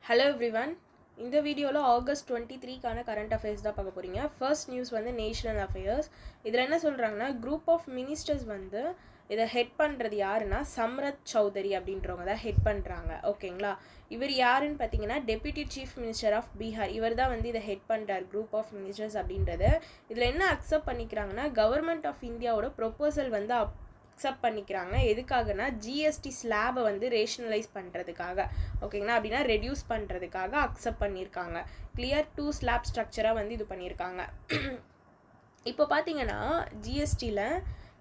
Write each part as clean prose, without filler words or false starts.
Hello everyone. இந்த வீடியோவில் August 23க்கான current affairs தான் பார்க்க போகிறீங்க. ஃபர்ஸ்ட் நியூஸ் வந்து நேஷனல் அஃபேர்ஸ். இதில் என்ன சொல்கிறாங்கன்னா, குரூப் ஆஃப் மினிஸ்டர்ஸ் வந்து இதை ஹெட் பண்ணுறது யாருன்னா சம்ரத் சௌதரி அப்படின்றவங்க தான் ஹெட் பண்ணுறாங்க. ஓகேங்களா? இவர் யாருன்னு பார்த்தீங்கன்னா deputy chief minister of Bihar. இவர் தான் வந்து இதை ஹெட் பண்ணுறார், குரூப் ஆஃப் மினிஸ்டர்ஸ் அப்படின்றது. இதில் என்ன அக்செப்ட் பண்ணிக்கிறாங்கன்னா, கவர்மெண்ட் ஆஃப் இந்தியாவோட ப்ரொப்போசல் வந்து அக்செப்ட் பண்ணிக்கிறாங்க. எதுக்காகனா ஜிஎஸ்டி ஸ்லாபை வந்து ரேஷனலைஸ் பண்ணுறதுக்காக. ஓகேங்களா? அப்படின்னா ரெடியூஸ் பண்ணுறதுக்காக அக்செப்ட் பண்ணியிருக்காங்க. கிளியர் 2 ஸ்லாப் ஸ்ட்ரக்சராக வந்து இது பண்ணியிருக்காங்க. இப்போ பார்த்தீங்கன்னா ஜிஎஸ்டியில்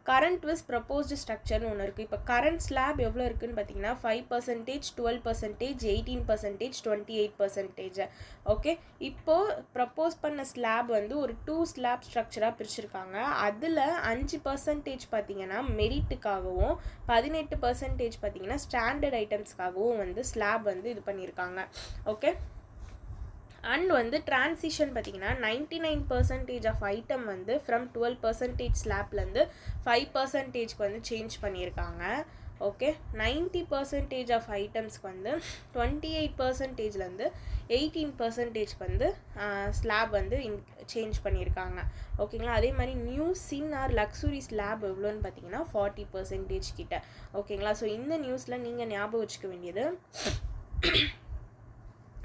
கரண்ட் விஸ் ப்ரப்போஸ்டு ஸ்ட்ரக்சர்னு ஒன்று இருக்குது. இப்போ கரண்ட் ஸ்லாப் எவ்வளோ இருக்குதுன்னு பார்த்தீங்கன்னா 5%, 12%, 18%, 28%. ஓகே, இப்போது ப்ரப்போஸ் பண்ண ஸ்லாப் வந்து ஒரு 2 ஸ்லாப் ஸ்ட்ரக்சராக பிரிச்சுருக்காங்க. அதில் 5% பார்த்தீங்கன்னா மெரிட்டுக்காகவும் 18% பார்த்தீங்கன்னா ஸ்டாண்டர்ட் ஐட்டம்ஸ்க்காகவும் வந்து ஸ்லாப் வந்து இது பண்ணியிருக்காங்க. ஓகே, அண்ட் வந்து டிரான்சிஷன் பார்த்தீங்கன்னா 99% ஆஃப் ஐட்டம் வந்து ஃப்ரம் 12% ஸ்லாப்லேருந்து 5%க்கு வந்து சேஞ்ச் பண்ணியிருக்காங்க. ஓகே, 90% ஆஃப் ஐட்டம்ஸ்க்கு வந்து 28%லேருந்து 18%க்கு வந்து ஸ்லாப் வந்து சேஞ்ச் பண்ணியிருக்காங்க. ஓகேங்களா? அதே மாதிரி நியூ சின் ஆர் லக்ஸுரி ஸ்லாப் எவ்வளோன்னு பார்த்தீங்கன்னா 40% கிட்ட. ஓகேங்களா? ஸோ இந்த நியூஸில் நீங்கள் ஞாபகம் வச்சுக்க வேண்டியது,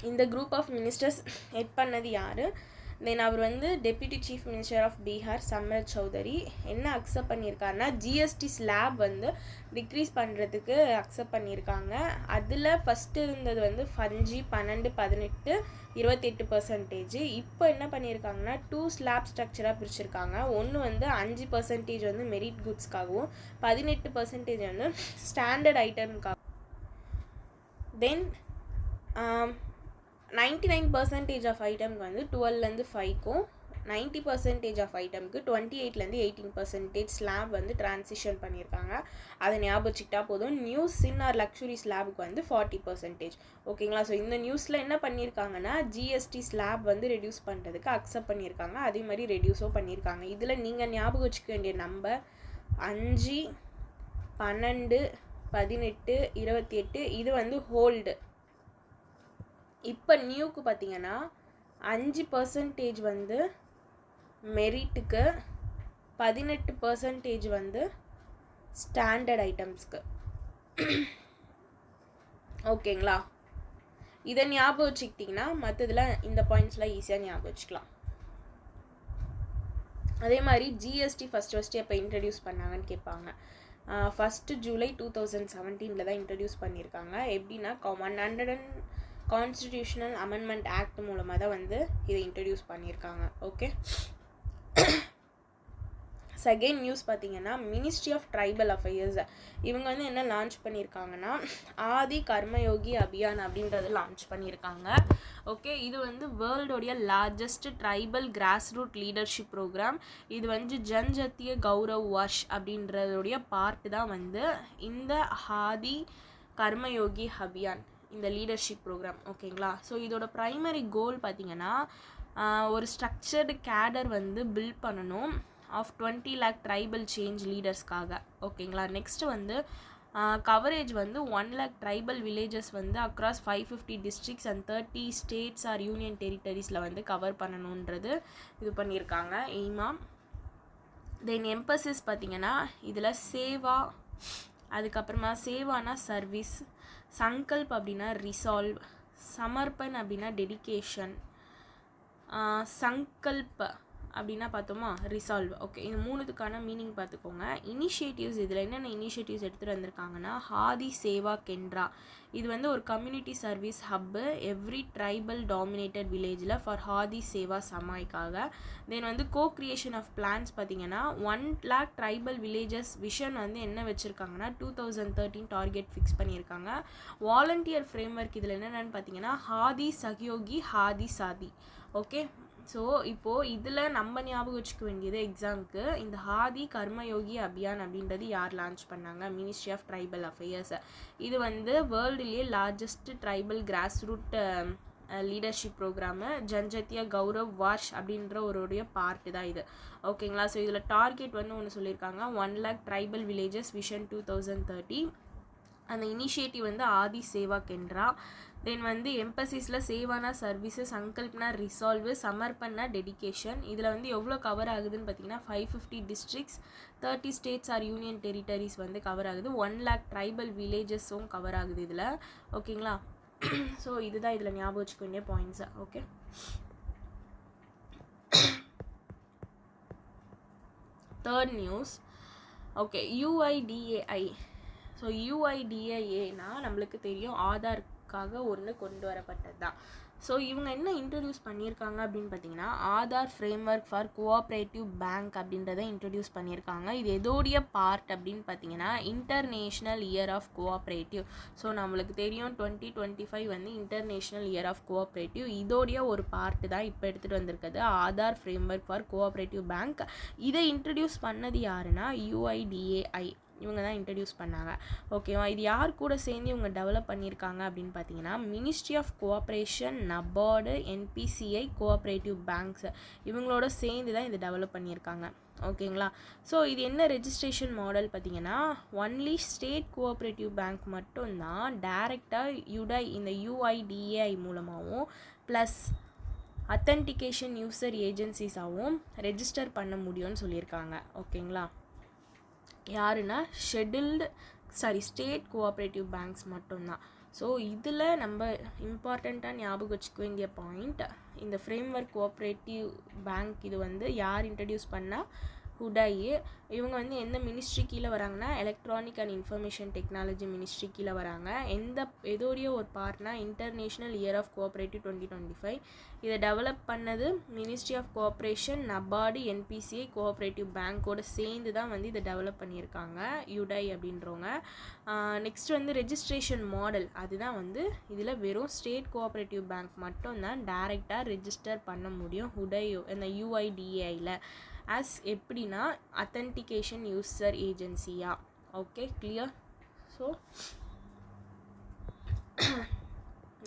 இந்த குரூப் ஆஃப் மினிஸ்டர்ஸ் ஹெட் பண்ணது யார், தென் அவர் வந்து deputy chief minister of Bihar Samrat Chaudhary என்ன அக்செப்ட் பண்ணியிருக்காருன்னா ஜிஎஸ்டி ஸ்லாப் வந்து டிக்ரீஸ் பண்ணுறதுக்கு அக்செப்ட் பண்ணியிருக்காங்க. அதில் ஃபஸ்ட்டு இருந்தது வந்து 5, 12, 18, 28%. இப்போ என்ன பண்ணியிருக்காங்கன்னா 2 ஸ்லாப் ஸ்ட்ரக்சராக பிரிச்சுருக்காங்க. ஒன்று வந்து 5% வந்து மெரிட் குட்ஸ்க்காகவும் 18% வந்து ஸ்டாண்டர்ட் ஐட்டம்காகவும். தென் 99% ஆஃப் ஐட்டம்க்கு வந்து 12லேருந்து 5க்கும் 90% ஆஃப் ஐட்டம்க்கு 28லேருந்து 18% ஸ்லாப் வந்து டிரான்சிஷன் பண்ணியிருக்காங்க. அதை ஞாபகம் வச்சுக்கிட்டா போதும். நியூ சின் ஆர் லக்ஸுரி ஸ்லாபுக்கு வந்து 40%. ஓகேங்களா? ஸோ இந்த நியூஸில் என்ன பண்ணியிருக்காங்கன்னா ஜிஎஸ்டி ஸ்லாப் வந்து ரெடியூஸ் பண்ணுறதுக்கு அக்செப்ட் பண்ணியிருக்காங்க. அதே மாதிரி ரெடியூஸும் பண்ணியிருக்காங்க. இதில் நீங்கள் ஞாபகம் வச்சுக்க வேண்டிய நம்பர் 5, 12, 18, 28 இது வந்து ஹோல்டு. இப்போ நியூக்கு பார்த்தீங்கன்னா 5% வந்து மெரிட்டுக்கு, 18% வந்து ஸ்டாண்டர்ட் ஐட்டம்ஸ்க்கு. ஓகேங்களா? இதை ஞாபகம் வச்சுக்கிட்டிங்கன்னா மற்றதில் இந்த பாயிண்ட்ஸ்லாம் ஈஸியாக ஞாபகம் வச்சுக்கலாம். அதே மாதிரி ஜிஎஸ்டி ஃபஸ்ட்டு எப்போ இன்ட்ரடியூஸ் பண்ணாங்கன்னு கேட்பாங்க. 1 ஜூலை 2017 தான் இன்ட்ரடியூஸ் பண்ணியிருக்காங்க. எப்படின்னா 100 கான்ஸ்டிடியூஷனல் அமெண்ட்மெண்ட் ஆக்ட் மூலமாக தான் வந்து இதை இன்ட்ரடியூஸ் பண்ணியிருக்காங்க. ஓகே, செகண்ட் நியூஸ் பார்த்தீங்கன்னா மினிஸ்ட்ரி ஆஃப் ட்ரைபல் அஃபேர்ஸ் இவங்க வந்து என்ன லான்ச் பண்ணியிருக்காங்கன்னா ஆதி கர்மயோகி அபியான் அப்படின்றது லான்ச் பண்ணியிருக்காங்க. ஓகே, இது வந்து வேர்ல்டோடைய largest tribal grass root leadership program. இது வந்து ஜன்ஜத்திய கௌரவ் வர்ஷ் அப்படின்றதுடைய பார்ட் தான் வந்து இந்த ஆதி கர்மயோகி அபியான், இந்த லீடர்ஷிப் ப்ரோக்ராம். ஓகேங்களா? ஸோ இதோட ப்ரைமரி கோல் பார்த்திங்கன்னா ஒரு ஸ்ட்ரக்சர்டு கேடர் வந்து பில்ட் பண்ணணும் ஆஃப் 20 lakh ட்ரைபல் சேஞ்ச் லீடர்ஸ்க்காக. ஓகேங்களா? நெக்ஸ்ட்டு வந்து கவரேஜ் வந்து 1 lakh ட்ரைபல் வில்லேஜஸ் வந்து across 550 districts and 30 states or union டெரிட்டரிஸில் வந்து கவர் பண்ணணுன்றது இது பண்ணியிருக்காங்க எய்மா. தென் எம்பசிஸ் பார்த்திங்கன்னா இதில் சேவா, அதுக்கப்புறமா சேவானா சர்வீஸ், சங்கல்ப் அப்படின்னா ரிசால்வ், சமர்ப்பன் அப்படின்னா டெடிகேஷன், சங்கல்ப் அப்படின்னா பார்த்தோமா ரிசால்வ். ஓகே, இந்த 3த்துக்கான மீனிங் பார்த்துக்கோங்க. இனிஷியேட்டிவ்ஸ் இதில் என்னென்ன இனிஷியேட்டிவ்ஸ் எடுத்துகிட்டு வந்திருக்காங்கன்னா ஹாதி சேவா கென்ட்ரா, இது வந்து ஒரு community service hub every tribal dominated வில்லேஜில் ஃபார் ஹாதி சேவா சமாய்க்காக. தென் வந்து கோ கிரியேஷன் ஆஃப் பிளான்ஸ் பார்த்தீங்கன்னா 1 lakh ட்ரைபல் வில்லேஜஸ் விஷன் வந்து என்ன வச்சுருக்காங்கன்னா 2013 டார்கெட் ஃபிக்ஸ் பண்ணியிருக்காங்க. வாலண்டியர் ஃப்ரேம்வொர்க் இதில் என்னென்னு பார்த்தீங்கன்னா ஹாதி சஹயோகி ஹாதி சாதி. ஓகே, ஸோ இப்போது இதில் நம்ம ஞாபகம் வச்சுக்க வேண்டியது எக்ஸாமுக்கு இந்த ஹாதி கர்மயோகி அபியான் அப்படின்றது யார் லான்ச் பண்ணாங்க? Ministry of tribal affairs. இது வந்து வேர்ல்டுலேயே largest tribal grass root leadership program Janjatiya Gaurav Varsh அப்படின்ற ஒருடைய பார்ட்டு தான் இது. ஓகேங்களா? ஸோ இதில் டார்கெட் வந்து ஒன்று சொல்லியிருக்காங்க 1 lakh ட்ரைபல் வில்லேஜஸ் விஷன் 2030. அந்த இனிஷியேட்டிவ் வந்து ஆதி சேவா கேந்திரா. தென் வந்து எம்பசிஸில் சேவானா சர்வீசஸ், சங்கல்ப்னா ரிசால்வு, சமர்ப்பண்ணா டெடிகேஷன். இதில் வந்து எவ்வளோ கவர் ஆகுதுன்னு பார்த்தீங்கன்னா 550 districts, 30 states or union territories வந்து கவர் ஆகுது. 1 lakh ட்ரைபல் வில்லேஜஸும் கவர் ஆகுது இதில். ஓகேங்களா? ஸோ இதுதான் இதில் ஞாபகம் வச்சுக்க வேண்டிய points. Okay, third news. Okay, UIDAI. So UIDAIனா நம்மளுக்கு தெரியும் ஆதார்க்காக ஒன்று கொண்டு வரப்பட்டது தான். ஸோ இவங்க என்ன இன்ட்ரடியூஸ் பண்ணியிருக்காங்க அப்படின்னு பார்த்தீங்கன்னா Aadhaar framework for cooperative bank அப்படின்றத இன்ட்ரடியூஸ் பண்ணியிருக்காங்க. இது எதோடைய பார்ட் அப்படின்னு பார்த்தீங்கன்னா international year of cooperative. So நம்மளுக்கு தெரியும் 2025 வந்து இன்டர்நேஷ்னல் இயர் ஆஃப் கோஆப்ரேட்டிவ். இதோடைய ஒரு பார்ட்டு தான் இப்போ எடுத்துகிட்டு வந்திருக்குது Aadhaar framework for cooperative bank. இதை இன்ட்ரடியூஸ் பண்ணது யாருன்னா UIDAI. இவங்க தான் இன்ட்ரடியூஸ் பண்ணாங்க. ஓகேவா? இது யார் கூட சேர்ந்து இவங்க டெவலப் பண்ணியிருக்காங்க அப்படின்னு பார்த்தீங்கன்னா ministry of cooperation, NABARD, NPCI, cooperative banks இவங்களோட சேர்ந்து தான் இது டெவலப் பண்ணியிருக்காங்க. ஓகேங்களா? ஸோ இது என்ன ரெஜிஸ்ட்ரேஷன் மாடல் பார்த்தீங்கன்னா ஒன்லி ஸ்டேட் கோஆப்ரேட்டிவ் பேங்க் மட்டும்தான் டைரெக்டாக இந்த UIDAI மூலமாகவும் ப்ளஸ் அத்தன்டிகேஷன் யூசர் ஏஜென்சிஸாகவும் ரெஜிஸ்டர் பண்ண முடியும்னு சொல்லியிருக்காங்க. ஓகேங்களா? யாருன்னா ஸ்டேட் கோஆப்ரேட்டிவ் பேங்க்ஸ் மட்டும்தான். ஸோ இதில் நம்ம இம்பார்ட்டண்ட்டாக ஞாபகம் வச்சுக்க வேண்டிய பாயிண்ட் இந்த ஃப்ரேம்வொர்க் கோஆப்ரேட்டிவ் பேங்க் இது வந்து யார் இன்ட்ரடியூஸ் பண்ணால் ஹுடாயே. இவங்க வந்து எந்த மினிஸ்ட்ரி கீழே வராங்கன்னா electronic and information technology ministry கீழே வராங்க. எதோடைய ஒரு பார்ட்னா இன்டர்நேஷ்னல் இயர் ஆஃப் கோஆப்ரேட்டிவ் 2025. இதை டெவலப் பண்ணது ministry of cooperation, NABARD, NPCI, cooperative பேங்க்கோடு சேர்ந்து தான் வந்து இதை டெவலப் பண்ணியிருக்காங்க யுடை அப்படின்றவங்க. நெக்ஸ்ட் வந்து ரெஜிஸ்ட்ரேஷன் மாடல். அதுதான் வந்து இதில் வெறும் ஸ்டேட் கோஆப்ரேட்டிவ் பேங்க் மட்டும்தான் டைரெக்டாக ரெஜிஸ்டர் பண்ண முடியும் இந்த UIDAIயில். எப்படின்னா அத்தன்டிகேஷன் யூசர் ஏஜென்சியா. Okay, clear? ஸோ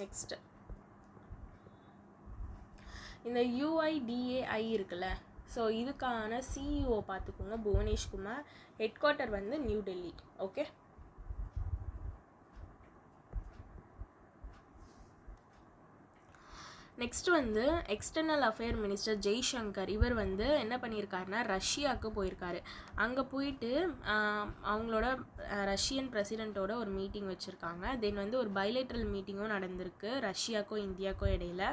நெக்ஸ்ட் இந்த UIDAI இருக்குல்ல, ஸோ இதுக்கான CEO பார்த்துக்கோங்க புவனேஷ்குமார். ஹெட் குவார்ட்டர் வந்து நியூ டெல்லி. ஓகே, நெக்ஸ்ட் வந்து எக்ஸ்டர்னல் அஃபேர் மினிஸ்டர் ஜெய்சங்கர். இவர் வந்து என்ன பண்ணியிருக்காருன்னா ரஷ்யாவுக்கு போயிருக்காரு. அங்கே போயிட்டு அவங்களோட ரஷ்யன் பிரசிடெண்ட்டோட ஒரு மீட்டிங் வச்சுருக்காங்க. தென் வந்து ஒரு பைலேட்ரல் மீட்டிங்கும் நடந்திருக்கு ரஷ்யாவுக்கும் இந்தியாவுக்கும் இடையில்.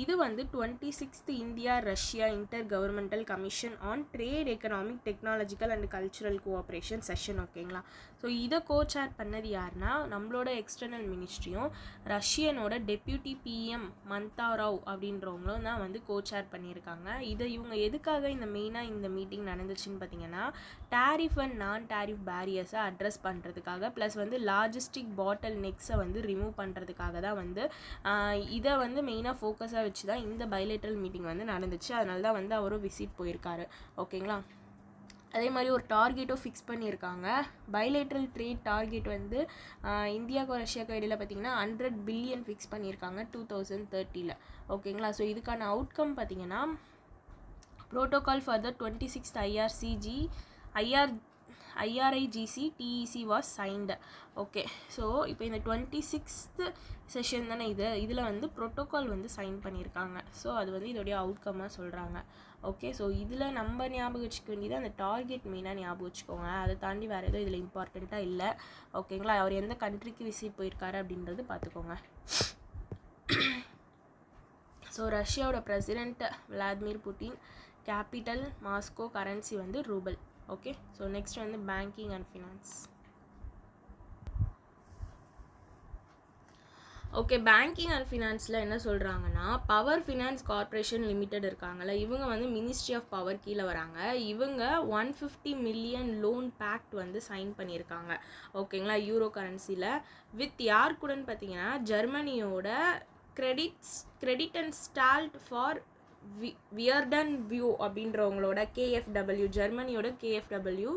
இது வந்து 26th India Russia inter governmental commission on trade, economic, technological and cultural cooperation session. ஓகேங்களா? ஸோ இதை கோச்சேர் பண்ணது யாருன்னா நம்மளோட எக்ஸ்டர்னல் மினிஸ்ட்ரியும் ரஷ்யனோட டெப்யூட்டி PM மந்தா ராவ் அப்படின்றவங்களும் தான் வந்து கோச்சேர் பண்ணியிருக்காங்க. இதை இவங்க எதுக்காக மெயினாக இந்த மீட்டிங் நடந்துச்சுன்னு பார்த்தீங்கன்னா டேரிஃப் அண்ட் நான் டேரிஃப் பேரியர்ஸை அட்ரஸ் பண்ணுறதுக்காக, ப்ளஸ் வந்து லாஜிஸ்டிக் பாட்டில் நெக்ஸை வந்து ரிமூவ் பண்ணுறதுக்காக தான் வந்து இதை வந்து மெயினாக ஃபோக்கஸாக வச்சு தான் இந்த பைலேட்ரல் மீட்டிங் வந்து நடந்துச்சு. அதனால தான் வந்து அவரும் விசிட் போயிருக்காரு. ஓகேங்களா? அதே மாதிரி ஒரு டார்கெட்டும் ஃபிக்ஸ் பண்ணியிருக்காங்க. பைலேட்ரல் ட்ரேட் டார்கெட் வந்து இந்தியாவுக்கும் ரஷ்யாவுக்கும் இடையில் பார்த்திங்கன்னா 100 பில்லியன் ஃபிக்ஸ் பண்ணியிருக்காங்க 2030. ஓகேங்களா? ஸோ இதுக்கான அவுட்கம் பார்த்திங்கன்னா protocol for the 26th IRIGC TEC was signed. Okay, so இப்போ இந்த 26th செஷன் தானே இதில் வந்து ப்ரோட்டோகால் வந்து சைன் பண்ணியிருக்காங்க. ஸோ அது வந்து இதோடைய அவுட்கம்மாக சொல்கிறாங்க. ஓகே, ஸோ இதில் நம்ம ஞாபகம் வச்சுக்க வேண்டியது அந்த டார்கெட் மெயினாக ஞாபகம் வச்சுக்கோங்க. அதை தாண்டி வேறு எதுவும் இதில் இம்பார்ட்டண்ட்டாக இல்லை. ஓகேங்களா? அவர் எந்த கண்ட்ரிக்கு விசிட் போயிருக்காரு அப்படின்றது பார்த்துக்கோங்க. ஸோ ரஷ்யாவோட president Vladimir Putin, capital Moscow, currency வந்து ரூபல். ஓகே, ஸோ நெக்ஸ்ட் வந்து banking and finance. Okay, banking and ஃபினான்ஸில் என்ன சொல்கிறாங்கன்னா பவர் ஃபினான்ஸ் கார்பரேஷன் லிமிடெட் இருக்காங்கல்ல, இவங்க வந்து மினிஸ்ட்ரி ஆஃப் பவர் கீழே வராங்க. இவங்க 150 மில்லியன் லோன் பேக்ட் வந்து சைன் பண்ணியிருக்காங்க. ஓகேங்களா? யூரோ கரன்சியில். வித் யார் கூடன்னு பார்த்தீங்கன்னா ஜெர்மனியோட கிரெடிட் அண்ட் ஸ்டால்ட் ஃபார் வியர்டன் வியூ அப்படின்றவங்களோட KfW, ஜெர்மனியோட KfW,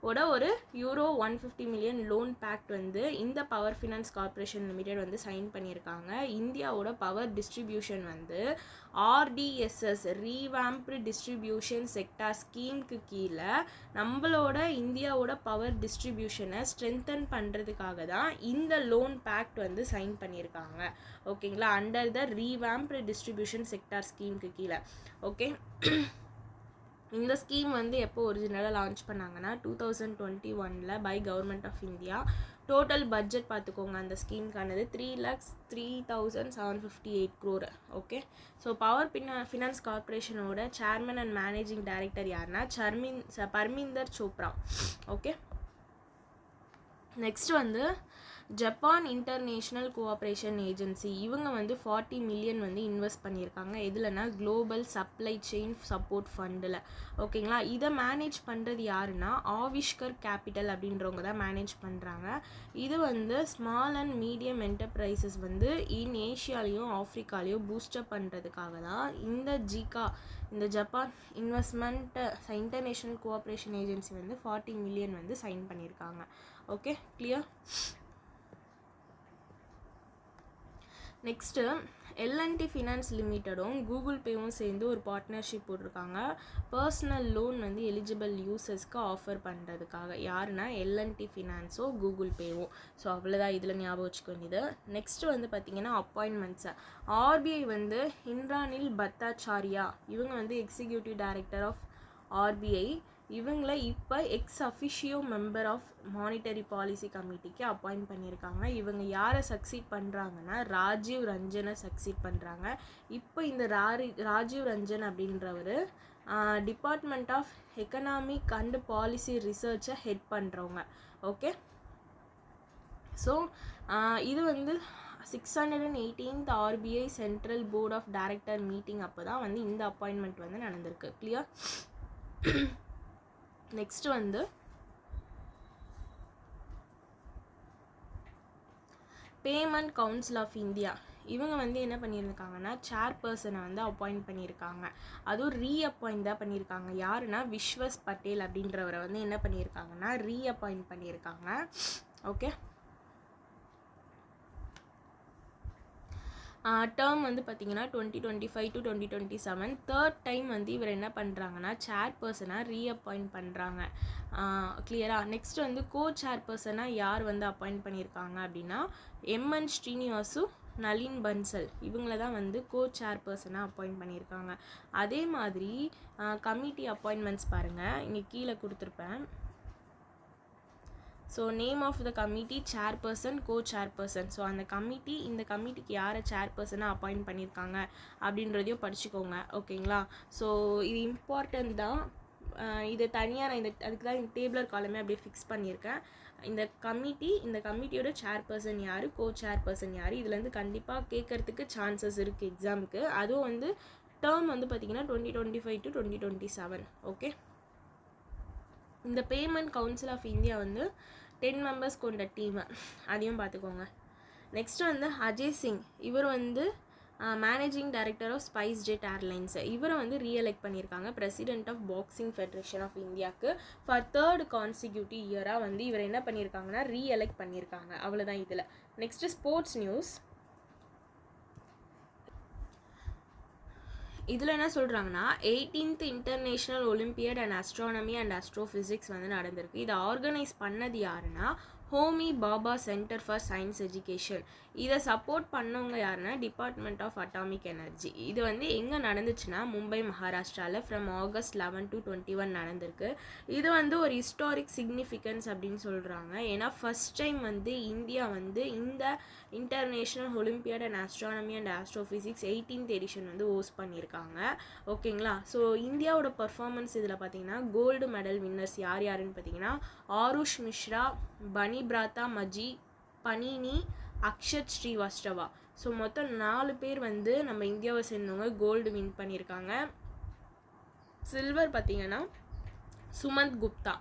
ஓட ஒரு €150 மில்லியன் லோன் பேக்ட் வந்து இந்த பவர் ஃபினான்ஸ் கார்ப்பரேஷன் லிமிடெட் வந்து சைன் பண்ணியிருக்காங்க. இந்தியாவோட பவர் டிஸ்ட்ரிபியூஷன் வந்து RDSS ரீவாம்ப்டு டிஸ்ட்ரிபியூஷன் செக்டார் ஸ்கீமுக்கு கீழே நம்மளோட இந்தியாவோட பவர் டிஸ்ட்ரிபியூஷனை ஸ்ட்ரென்தன் பண்ணுறதுக்காக தான் இந்த லோன் பேக்ட் வந்து சைன் பண்ணியிருக்காங்க. ஓகேங்களா, அண்டர் த ரீவாம்ப்டு டிஸ்ட்ரிபியூஷன் செக்டார் ஸ்கீமுக்கு கீழே. ஓகே, இந்த ஸ்கீம் வந்து எப்போ ஒரிஜினலாக லான்ச் பண்ணாங்கன்னா 2021 by government of India. Total budget பார்த்துக்கோங்க அந்த ஸ்கீமுக்கானது 3,03,758 crore. Okay, so power finance கார்ப்பரேஷனோட சேர்மன் அண்ட் மேனேஜிங் டைரக்டர் யாருன்னா பர்மிந்தர் சோப்ரா. ஓகே, நெக்ஸ்ட் வந்து ஜப்பான் இன்டர்நேஷ்னல் கோஆப்ரேஷன் ஏஜென்சி. இவங்க வந்து 40 மில்லியன் வந்து இன்வெஸ்ட் பண்ணியிருக்காங்க. எதுலனா குளோபல் சப்ளை செயின் சப்போர்ட் ஃபண்டில். ஓகேங்களா, இதை மேனேஜ் பண்ணுறது யாருன்னா ஆவிஷ்கர் கேபிட்டல் அப்படின்றவங்க தான் மேனேஜ் பண்ணுறாங்க. இது வந்து ஸ்மால் அண்ட் மீடியம் என்டர்பிரைசஸ் வந்து ஏஷியாலையும் ஆஃப்ரிக்காலையும் பூஸ்டப் பண்ணுறதுக்காக தான் இந்த ஜப்பான் இன்டர்நேஷ்னல் கோஆப்ரேஷன் ஏஜென்சி வந்து 40 மில்லியன் வந்து சைன் பண்ணியிருக்காங்க. Okay, clear. Next L&T finance லிமிட்டடும் கூகுள் பேவும் சேர்ந்து ஒரு பார்ட்னர்ஷிப் போட்டிருக்காங்க. பர்சனல் லோன் வந்து எலிஜிபிள் யூசர்ஸ்க்கு ஆஃபர் பண்ணுறதுக்காக. யாருன்னா L&T ஃபினான்ஸோ கூகுள் பேவோ. ஸோ அவ்வளோதான் இதில் ஞாபகம் வச்சுக்க வேண்டியது. நெக்ஸ்ட்டு வந்து பார்த்திங்கன்னா அப்பாயின்மெண்ட்ஸை. RBI வந்து இந்திரானில் பட்டாச்சாரியா இவங்க வந்து எக்ஸிக்யூட்டிவ் டைரக்டர் ஆஃப் RBI. இவங்கள இப்போ officio member of monetary policy கமிட்டிக்கு அப்பாயிண்ட் பண்ணியிருக்காங்க. இவங்க யாரை சக்சீட் பண்ணுறாங்கன்னா ராஜீவ் ரஞ்சனை சக்சீட் பண்ணுறாங்க. இப்போ இந்த ராஜீவ் ரஞ்சன் அப்படின்றவர் department of economic and policy ரிசர்ச்சை ஹெட் பண்ணுறவங்க. ஓகே, ஸோ இது வந்து 618th RBI central board of director meeting அப்போ தான் வந்து இந்த அப்பாயின்மெண்ட் வந்து நடந்திருக்கு. கிளியர். நெக்ஸ்ட் வந்து பேமெண்ட் கவுன்சில் ஆஃப் இந்தியா. இவங்க வந்து என்ன பண்ணியிருக்காங்கன்னா சேர்பர்சனை வந்து அப்பாயிண்ட் பண்ணியிருக்காங்க. அதுவும் ரீஅப்பாயிண்ட் தான் பண்ணியிருக்காங்க. யாருன்னா விஸ்வஸ் பட்டேல் அப்படின்றவரை வந்து என்ன பண்ணியிருக்காங்கன்னா ரீஅப்பாயிண்ட் பண்ணியிருக்காங்க. ஓகே, டேர்ம் வந்து பார்த்திங்கன்னா 2025 to 2027. தேர்ட் டைம் வந்து இவர் என்ன பண்ணுறாங்கன்னா சேர்பர்சனாக ரீஅப்பாயிண்ட் பண்ணுறாங்க. கிளியராக. நெக்ஸ்ட் வந்து சேர்பர்சனாக யார் வந்து அப்பாயிண்ட் பண்ணியிருக்காங்க அப்படின்னா MN ஸ்ரீனிவாசு, நளின் பன்சல் இவங்கள தான் வந்து சேர்பர்சனாக அப்பாயிண்ட் பண்ணியிருக்காங்க. அதே மாதிரி கமிட்டி அப்பாயின்மெண்ட்ஸ் பாருங்கள், இங்கே கீழே கொடுத்துருப்பேன். So name of the committee, chairperson, chairperson. So அந்த இந்த கமிட்டிக்கு யாரை சேர்பர்சனாக அப்பாயிண்ட் பண்ணியிருக்காங்க அப்படின்றதையும் படிச்சுக்கோங்க. ஓகேங்களா, ஸோ இது இம்பார்ட்டன்ட் தான். இது தனியாக நான் அதுக்கு தான் இந்த டேபிளர் காலமே அப்படியே ஃபிக்ஸ் பண்ணியிருக்கேன். இந்த கமிட்டியோட சேர்பர்சன் யார், சேர்பர்சன் யார், இதுலேருந்து கண்டிப்பாக கேட்குறதுக்கு சான்சஸ் இருக்குது எக்ஸாமுக்கு. அதுவும் வந்து டேர்ம் வந்து பார்த்திங்கன்னா 2025 to 2027. ஓகே, இந்த பேமெண்ட் கவுன்சில் ஆஃப் இந்தியா வந்து 10 members கொண்ட டீமு, அதையும் பார்த்துக்கோங்க. நெக்ஸ்ட் வந்து அஜய் சிங். இவர் வந்து managing director of SpiceJet Airlines. இவரை வந்து ரீஎலெக்ட் பண்ணியிருக்காங்க president of boxing federation of இந்தியாவுக்கு ஃபார் 3rd consecutive இயராக வந்து இவர் என்ன பண்ணியிருக்காங்கன்னா ரீஎலெக்ட் பண்ணியிருக்காங்க. அவ்வளோதான் இதில். Next sports news. இதில் என்ன சொல்கிறாங்கன்னா 18th international olympiad and astronomy and astrophysics வந்து நடந்திருக்கு. இதை ஆர்கனைஸ் பண்ணது யாருன்னா Homi Bhabha centre for science education. இதை சப்போர்ட் பண்ணவங்க யாருன்னா டிபார்ட்மெண்ட் ஆஃப் அட்டாமிக் எனர்ஜி. இது வந்து எங்கே நடந்துச்சுன்னா மும்பை, மகாராஷ்டிராவில் ஃப்ரம் August 11 to 21 நடந்திருக்கு. இது வந்து ஒரு ஹிஸ்டாரிக் சிக்னிஃபிகன்ஸ் அப்படின்னு சொல்கிறாங்க. ஏன்னா ஃபஸ்ட் டைம் வந்து இந்தியா வந்து இந்த international olympiad and astronomy and astrophysics 18th edition வந்து ஹோஸ்ட் பண்ணியிருக்காங்க. ஓகேங்களா, ஸோ இந்தியாவோட பர்ஃபார்மன்ஸ் இதில் பார்த்தீங்கன்னா கோல்டு மெடல் வின்னர்ஸ் யாருன்னு பார்த்தீங்கன்னா ஆருஷ் மிஸ்ரா, பனி பிராத்தா மஜி, பனினி, அக்ஷத் ஸ்ரீவாஸ்தவா. ஸோ மொத்தம் 4 பேர் வந்து நம்ம இந்தியாவை சேர்ந்தவங்க கோல்டு வின் பண்ணியிருக்காங்க. சில்வர் பார்த்தீங்கன்னா சுமந்த் குப்தா.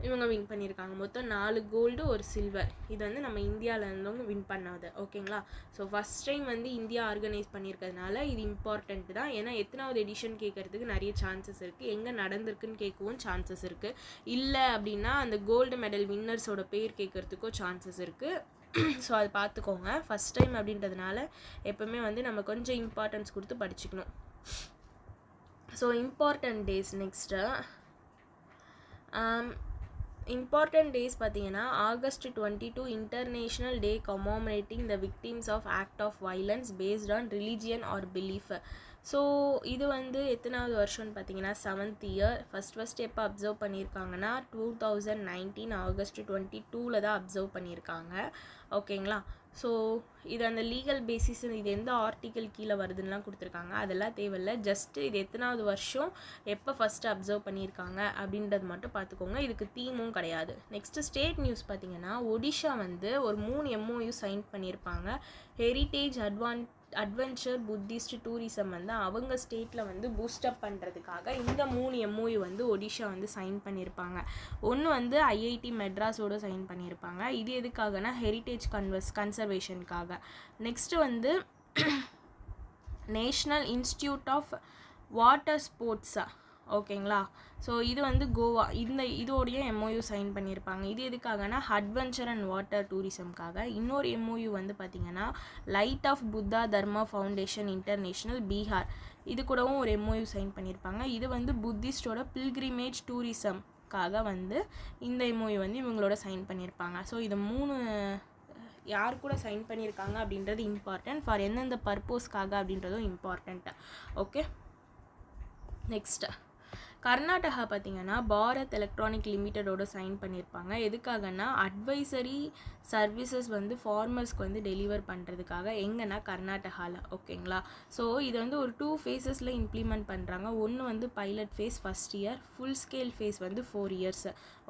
இவங்க வின் பண்ணியிருக்காங்க. மொத்தம் 4 கோல்டு 1 சில்வர். இது வந்து நம்ம இந்தியாவில் இருந்தவங்க வின் பண்ணது. ஓகேங்களா? ஸோ ஃபஸ்ட் டைம் வந்து இந்தியா ஆர்கனைஸ் பண்ணியிருக்கிறதுனால இது இம்பார்ட்டண்ட் தான். ஏன்னா எத்தனாவது எடிஷன் கேட்குறதுக்கு நிறைய சான்சஸ் இருக்குது, எங்கே நடந்திருக்குன்னு கேட்கவும் சான்சஸ் இருக்குது. இல்லை அப்படின்னா அந்த கோல்டு மெடல் வின்னர்ஸோட பேர் கேட்குறதுக்கும் சான்சஸ் இருக்குது. ஸோ அது பார்த்துக்கோங்க. ஃபஸ்ட் டைம் அப்படின்றதுனால எப்போவுமே வந்து நம்ம கொஞ்சம் இம்பார்ட்டன்ஸ் கொடுத்து படிச்சுக்கணும். So important days next important days பார்த்தீங்கன்னா August 22 international day commemorating the victims of act of violence based on religion or belief. So இது வந்து எத்தனாவது வருஷம்னு பார்த்தீங்கன்னா 7th இயர். ஃபஸ்ட் எப்போ அப்சர்வ் பண்ணியிருக்காங்கன்னா 2019 ஆகஸ்ட் 22 தான் அப்சர்வ் பண்ணியிருக்காங்க. ஓகேங்களா? ஸோ இது அந்த லீகல் பேசிஸ், இது எந்த ஆர்டிக்கல் கீழே வருதுன்னெலாம் கொடுத்துருக்காங்க, அதெல்லாம் தேவையில்லை. ஜஸ்ட்டு இது எத்தனாவது வருஷம் எப்போ ஃபஸ்ட்டு அப்சர்வ் பண்ணியிருக்காங்க அப்படின்றது மட்டும் பார்த்துக்கோங்க. இதுக்கு தீமும் கிடையாது. நெக்ஸ்ட்டு ஸ்டேட் நியூஸ் பார்த்திங்கன்னா ஒடிஷா வந்து ஒரு 3 MOU சைன் பண்ணியிருப்பாங்க. ஹெரிட்டேஜ் அட்வென்ச்சர் புத்திஸ்ட் டூரிசம் வந்து அவங்க ஸ்டேட்டில் வந்து பூஸ்டப் பண்ணுறதுக்காக இந்த 3 MOU வந்து ஒடிஷா வந்து சைன் பண்ணியிருப்பாங்க. ஒன்று வந்து IIT மெட்ராஸோடு சைன் பண்ணியிருப்பாங்க. இது எதுக்காகனா ஹெரிட்டேஜ் கன்சர்வேஷனுக்காக. நெக்ஸ்ட்டு வந்து நேஷ்னல் இன்ஸ்டியூட் ஆஃப் வாட்டர் ஸ்போர்ட்ஸா, ஓகேங்களா? ஸோ இது வந்து கோவா இதோடைய MOU சைன் பண்ணியிருப்பாங்க. இது எதுக்காகனா அட்வென்ச்சர் அண்ட் வாட்டர் டூரிசம்காக. இன்னொரு MOU வந்து பார்த்திங்கன்னா light of Buddha Dharma foundation international Bihar, இது கூடவும் ஒரு MOU சைன் பண்ணியிருப்பாங்க. இது வந்து புத்திஸ்டோட பில்கிரிமேஜ் டூரிசம்காக வந்து இந்த MOU வந்து இவங்களோட சைன் பண்ணியிருப்பாங்க. ஸோ இது 3 யார் கூட சைன் பண்ணியிருக்காங்க அப்படின்றது இம்பார்ட்டன்ட். ஃபார் எந்தெந்த பர்பஸ்க்காக அப்படின்றதும் இம்பார்ட்டண்ட். ஓகே, நெக்ஸ்ட்டு கர்நாடகா பார்த்திங்கன்னா பாரத் எலக்ட்ரானிக் லிமிட்டடோட சைன் பண்ணியிருப்பாங்க. எதுக்காகனா அட்வைசரி சர்வீசஸ் வந்து ஃபார்மர்ஸ்க்கு வந்து டெலிவர் பண்ணுறதுக்காக. எங்கன்னா கர்நாடகாவில். ஓகேங்களா? ஸோ இதை வந்து ஒரு 2 phases இம்ப்ளிமெண்ட் பண்ணுறாங்க. ஒன்று வந்து pilot phase first year, full scale phase வந்து 4 years.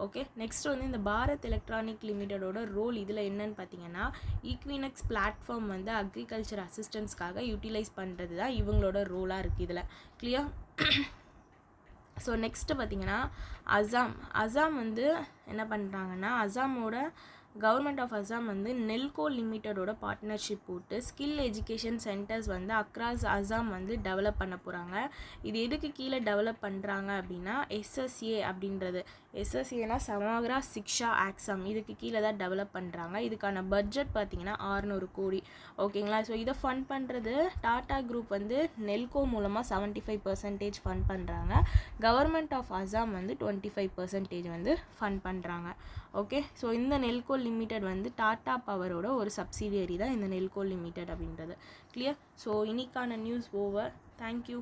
ஓகே, நெக்ஸ்ட் வந்து இந்த பாரத் எலக்ட்ரானிக் லிமிட்டடோட ரோல் இதில் என்னன்னு பார்த்தீங்கன்னா ஈக்வினக்ஸ் பிளாட்ஃபார்ம் வந்து அக்ரிகல்ச்சர் அசிஸ்டன்ஸ்க்காக யூட்டிலைஸ் பண்ணுறது தான் இவங்களோட ரோலாக இருக்குது இதில். கிளியர்? ஸோ நெக்ஸ்ட்டு பார்த்திங்கன்னா அசாம் வந்து என்ன பண்ணுறாங்கன்னா அசாமோட கவர்மெண்ட் ஆஃப் அசாம் வந்து நெல்கோ லிமிட்டடோட பார்ட்னர்ஷிப் போட்டு ஸ்கில் எஜுகேஷன் சென்டர்ஸ் வந்து அக்ராஸ் அசாம் வந்து டெவலப் பண்ண போகிறாங்க. இது எதுக்கு கீழே டெவலப் பண்ணுறாங்க அப்படின்னா SSA அப்படின்றது. SSAனா சமக்ரா சிக்ஷா ஆக்ஸம், இதுக்கு கீழே தான் டெவலப் பண்ணுறாங்க. இதுக்கான பட்ஜெட் பார்த்திங்கன்னா 600 கோடி. ஓகேங்களா? ஸோ இதை ஃபண்ட் பண்ணுறது டாடா குரூப் வந்து நெல்கோ மூலமாக 75% ஃபண்ட் பண்ணுறாங்க. கவர்மெண்ட் ஆஃப் அசாம் வந்து 25% வந்து ஃபண்ட் பண்ணுறாங்க. ஓகே, ஸோ இந்த நெல்கோ லிமிடெட் வந்து டாடா பவரோட ஒரு சப்சிடியரி தான் இந்த நெல்கோ லிமிடெட் அப்படின்றது. கிளியர்? ஸோ இன்னைக்கான நியூஸ் ஓவர். தேங்க்யூ.